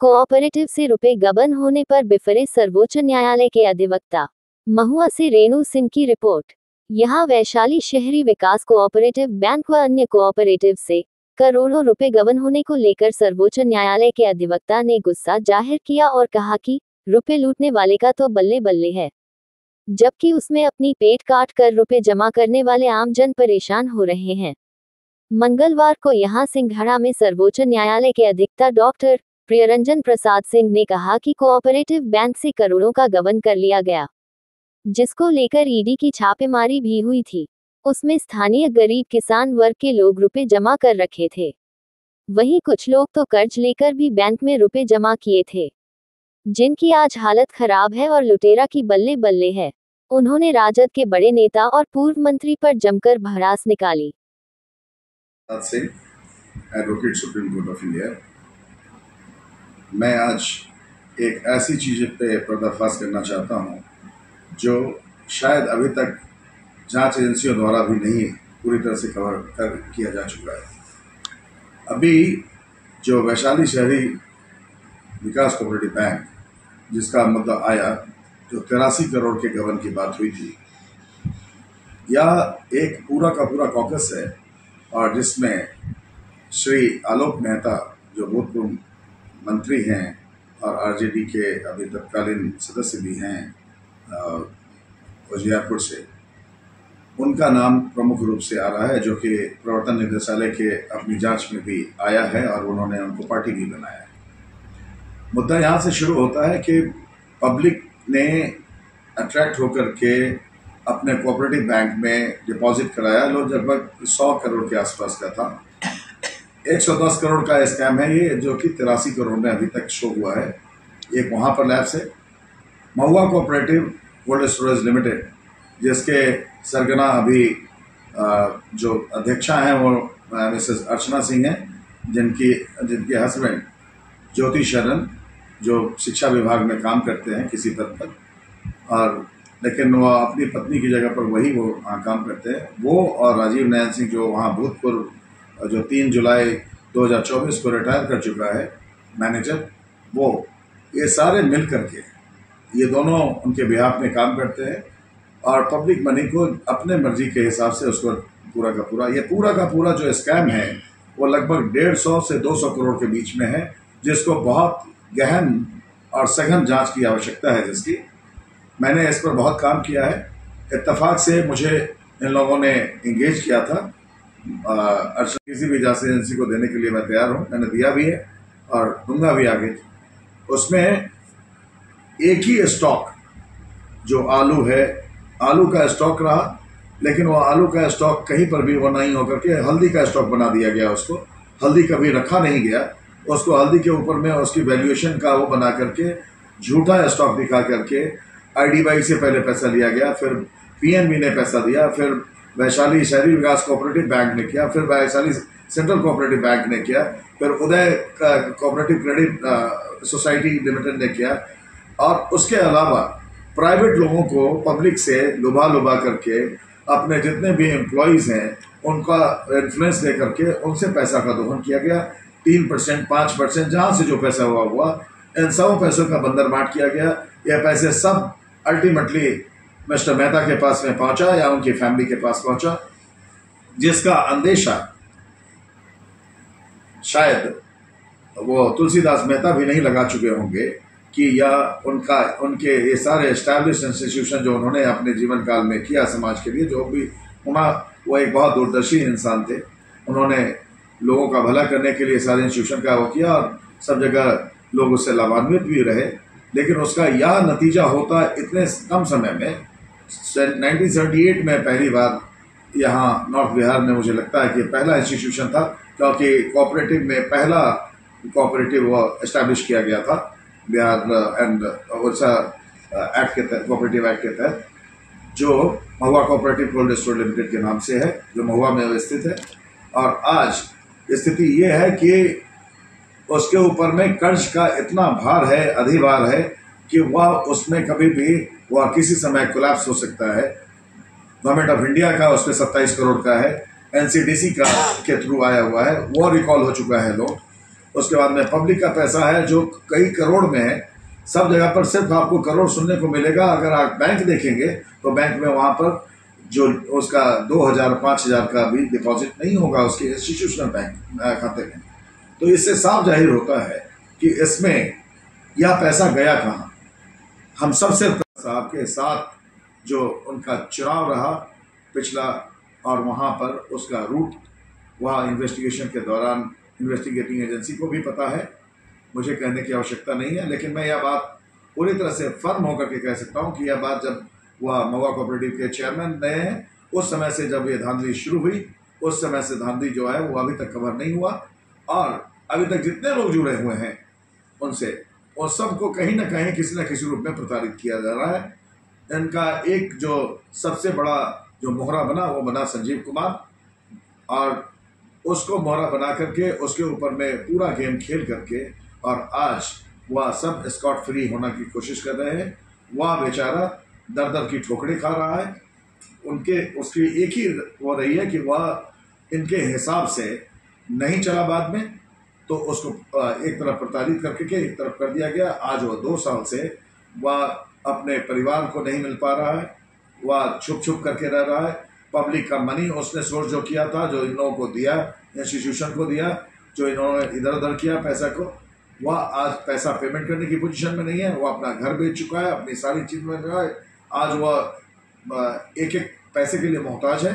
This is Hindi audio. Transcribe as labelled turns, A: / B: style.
A: कोऑपरेटिव से रुपए गबन होने पर बिफरे सर्वोच्च न्यायालय के अधिवक्ता। महुआ से रेणु सिंह की रिपोर्ट। यहां वैशाली शहरी विकास कोऑपरेटिव बैंक व अन्य कोऑपरेटिव से करोड़ों रुपए गबन होने को लेकर सर्वोच्च न्यायालय के अधिवक्ता ने गुस्सा जाहिर किया और कहा कि रुपए लूटने वाले का तो बल्ले बल्ले है, जबकि उसमें अपनी पेट काट कर रुपए जमा करने वाले आमजन परेशान हो रहे हैं। मंगलवार को यहां सिंघाड़ा में सर्वोच्च न्यायालय के अधिवक्ता डॉक्टर प्रियरंजन प्रसाद सिंह ने कहा कि कोऑपरेटिव बैंक से करोड़ों का गबन कर लिया गया, जिसको लेकर ईडी की छापेमारी भी हुई थी। उसमें स्थानीय गरीब किसान वर्ग के लोग रुपए जमा कर रखे थे। वहीं कुछ लोग तो कर्ज लेकर भी बैंक में रुपए जमा किए थे, जिनकी आज हालत खराब है और लुटेरा की बल्ले बल्ले है। उन्होंने राजद के बड़े नेता और पूर्व मंत्री पर जमकर भड़ास निकाली।
B: Advocate supreme court of India. मैं आज एक ऐसी चीज पे पर्दाफाश करना चाहता हूं जो शायद अभी तक जांच एजेंसियों द्वारा भी नहीं पूरी तरह से कवर किया जा चुका है। अभी जो वैशाली शहरी विकास कोऑपरेटिव बैंक जिसका मुद्दा आया, जो 83 करोड़ के गबन की बात हुई थी, यह एक पूरा का पूरा कॉकस है और जिसमें श्री आलोक मेहता जो भूतपूर्व मंत्री हैं और आरजेडी के अभी तत्कालीन सदस्य भी हैं उजियारपुर से, उनका नाम प्रमुख रूप से आ रहा है, जो कि प्रवर्तन निदेशालय के अपनी जांच में भी आया है और उन्होंने उनको पार्टी भी बनाया है। मुद्दा यहाँ से शुरू होता है कि पब्लिक ने अट्रैक्ट होकर के अपने कोऑपरेटिव बैंक में डिपॉजिट कराया। लगभग 100 करोड़ के आसपास का था। 110 करोड़ का स्कैम है ये, जो कि 83 करोड़ में अभी तक शो हुआ है। एक वहाँ पर लैब्स है, महुआ कोऑपरेटिव कोल्ड स्टोरेज लिमिटेड, जिसके सरगना अभी जो अध्यक्षा हैं वो मिसेस अर्चना सिंह हैं, जिनके हस्बैंड ज्योति शरण जो शिक्षा विभाग में काम करते हैं किसी पद पर, और लेकिन वो अपनी पत्नी की जगह पर वही वो काम करते हैं। वो और राजीव नयन सिंह जो वहाँ भूतपूर्व जो 3 जुलाई 2024 को रिटायर कर चुका है मैनेजर, वो ये सारे मिल करके ये दोनों उनके बिहाफ में काम करते हैं और पब्लिक मनी को अपने मर्जी के हिसाब से उसको पूरा का पूरा जो स्कैम है वो लगभग 150 से 200 करोड़ के बीच में है, जिसको बहुत गहन और सघन जांच की आवश्यकता है। जिसकी मैंने इस पर बहुत काम किया है। इत्तेफाक से मुझे इन लोगों ने इंगेज किया था। किसी भी जांच एजेंसी को देने के लिए मैं तैयार हूँ, मैंने दिया भी है और दूंगा भी आगे। उसमें एक ही स्टॉक जो आलू है, आलू का स्टॉक रहा, लेकिन वो आलू का स्टॉक कहीं पर भी वो नहीं होकर के हल्दी का स्टॉक बना दिया गया। उसको हल्दी कभी रखा नहीं गया, उसको हल्दी के ऊपर में उसकी वैल्यूएशन का वो बना करके झूठा स्टॉक दिखा करके IDBI से पहले पैसा लिया गया, फिर PNB ने पैसा दिया, फिर वैशाली शहरी विकास कोऑपरेटिव बैंक ने किया, फिर वैशाली सेंट्रल कोऑपरेटिव बैंक ने किया, फिर उदय कोऑपरेटिव क्रेडिट सोसाइटी लिमिटेड ने किया, और उसके अलावा प्राइवेट लोगों को पब्लिक से लुभा करके अपने जितने भी एम्प्लॉयज हैं उनका इन्फ्लुएंस दे करके उनसे पैसा का दोहन किया गया। 3%, 5% जहां से जो पैसा हुआ इन सब पैसों का बंदरबाट किया गया। यह पैसे सब अल्टीमेटली मिस्टर मेहता के पास में पहुंचा या उनकी फैमिली के पास पहुंचा, जिसका अंदेशा शायद वो तुलसीदास मेहता भी नहीं लगा चुके होंगे कि यह उनके ये सारे एस्टैब्लिश इंस्टीट्यूशन जो उन्होंने अपने जीवन काल में किया समाज के लिए, जो भी वो एक बहुत दूरदर्शी इंसान थे। उन्होंने लोगों का भला करने के लिए सारे इंस्टीट्यूशन का वो किया और सब जगह लोग उससे लाभान्वित भी रहे, लेकिन उसका यह नतीजा होता इतने कम समय में। 1978 में पहली बार यहाँ नॉर्थ बिहार में मुझे लगता है कि पहला इंस्टीट्यूशन था, क्योंकि कोऑपरेटिव में पहला कोऑपरेटिव वो एस्टैब्लिश किया गया था बिहार एंड उड़ीसा एक्ट के तहत, कोऑपरेटिव एक्ट के तहत, जो महुआ कोऑपरेटिव कोल्ड स्टोर लिमिटेड के नाम से है, जो महुआ में स्थित है। और आज स्थिति ये है कि उसके ऊपर में कर्ज का इतना भार है, अधिभार है, कि वह उसमें कभी भी वह किसी समय कोलैप्स हो सकता है। गवर्नमेंट ऑफ इंडिया का उसमें 27 करोड़ का है, NCDC का के थ्रू आया हुआ है, वो रिकॉल हो चुका है लोग। उसके बाद में पब्लिक का पैसा है जो कई करोड़ में है। सब जगह पर सिर्फ आपको करोड़ सुनने को मिलेगा। अगर आप बैंक देखेंगे तो बैंक में वहां पर जो उसका 2,000 5,000 का भी डिपॉजिट नहीं होगा उसके इंस्टीट्यूशनल बैंक खाते में। तो इससे साफ जाहिर होता है कि इसमें यह पैसा गया कहाँ। हम सबसे साहब के साथ जो उनका चुनाव रहा पिछला, और वहां पर उसका रूट वह इन्वेस्टिगेशन के दौरान इन्वेस्टिगेटिंग एजेंसी को भी पता है, मुझे कहने की आवश्यकता नहीं है। लेकिन मैं यह बात पूरी तरह से फर्म होकर के कह सकता हूं कि यह बात जब वह महुआ कोऑपरेटिव के चेयरमैन रहे हैं उस समय से जब ये धांधली शुरू हुई, उस समय से धांधली जो है वो अभी तक कवर नहीं हुआ। और अभी तक जितने लोग जुड़े हुए हैं उनसे और सबको कहीं ना कहीं किसी न किसी रूप में प्रताड़ित किया जा रहा है। इनका एक जो सबसे बड़ा जो मोहरा बना वो बना संजीव कुमार, और उसको मोहरा बना करके उसके ऊपर में पूरा गेम खेल करके और आज वह सब स्कॉट फ्री होने की कोशिश कर रहे हैं। वह बेचारा दर दर की ठोकरें खा रहा है। उसकी एक ही हो रही है कि वह इनके हिसाब से नहीं चला बाद में तो उसको एक तरफ प्रताड़ित करके एक तरफ कर दिया गया। आज वह 2 साल से वह अपने परिवार को नहीं मिल पा रहा है, वह छुप छुप करके रह रहा है। पब्लिक का मनी उसने सोर्स जो किया था, जो इन लोगों को दिया, इंस्टीट्यूशन को दिया, जो इन्होंने इधर उधर किया पैसा को, वह आज पैसा पेमेंट करने की पोजीशन में नहीं है। वह अपना घर बेच चुका है, अपनी सारी चीज में जो है आज वह एक एक पैसे के लिए मोहताज है।